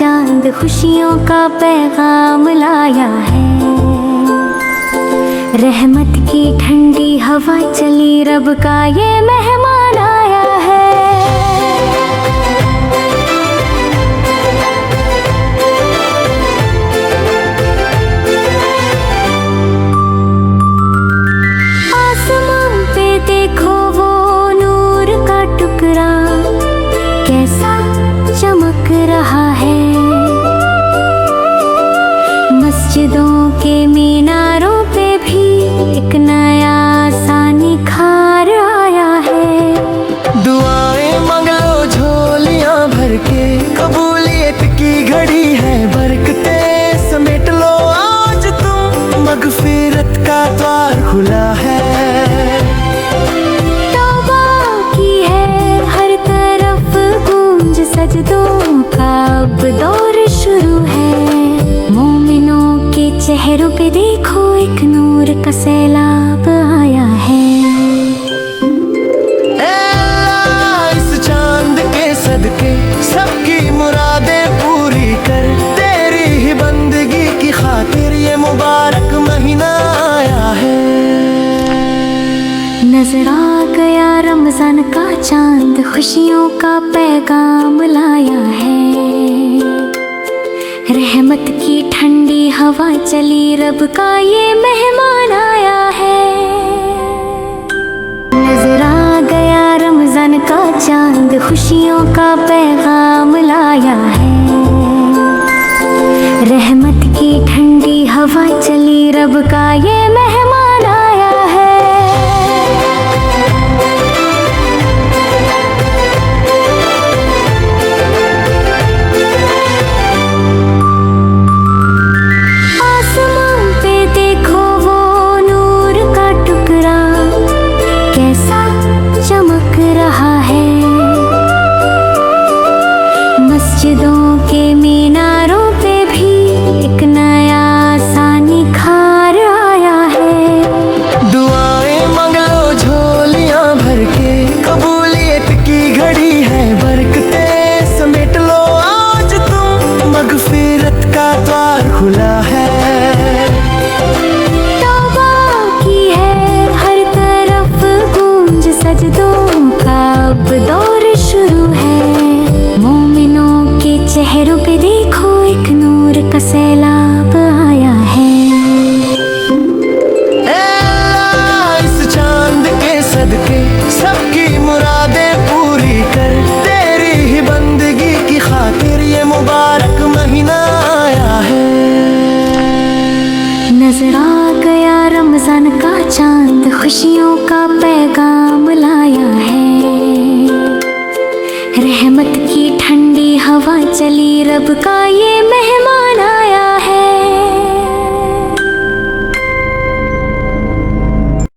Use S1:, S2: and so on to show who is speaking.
S1: चांद खुशियों का पैगाम लाया है। रहमत की ठंडी हवा चली, रब का ये मेहमान आया है। आसमान पे देखो वो नूर का टुकड़ा कैसा चमक रहा है। मस्जिदों के मीनारों पे भी एक नया सा निखार आया है।
S2: दुआएं मांग लो झोलियां भर के, कबूलियत की घड़ी है, बरकतें समेट लो आज तुम, मगफिरत का द्वार खुला है।
S1: तौबा की है हर तरफ गूंज, सजदों का अब दौर शुरू है। मोमिनों के चेहरों पे देखो एक नूर का सैलाब आया है।
S2: इस चांद के सदके सबकी मुरादें पूरी कर, तेरी ही बंदगी की खातिर ये मुबारक महीना आया है।
S1: नजर आ गया रमजान का चांद, खुशियों का पैगाम लाया है। रहमत की ठंडी हवा चली, रब का ये मेहमान आया है। नजर आ गया रमजान का चांद, खुशियों का पैगाम लाया है। रहमत की ठंडी हवा चली, रब का ये मेहमान आया है। आसमान पे देखो वो नूर का टुकड़ा कैसा चमक रहा है। मस्जिदों के मीनारों पे भी एक नया सा निखार आया है।
S2: दुआएं मांग लो झोलियां भर के, कबूलियत की घड़ी है, बरकतें समेट लो आज तुम, मगफिरत का द्वार खुला है।
S1: तौबा की है हर तरफ गूंज, सजदों का अब दौर शुरू है। मोमिनों के चेहरों पे देखो एक नूर का सैलाब आया है।
S2: इस चांद के सदके सबकी मुरादें पूरी कर, तेरी ही बंदगी की खातिर ये मुबारक महीना आया है।
S1: नजर आ गया रमजान का चांद, खुशियों का पैगाम लाया है। रहमत की ठंडी हवा चली, रब का ये मेहमान आया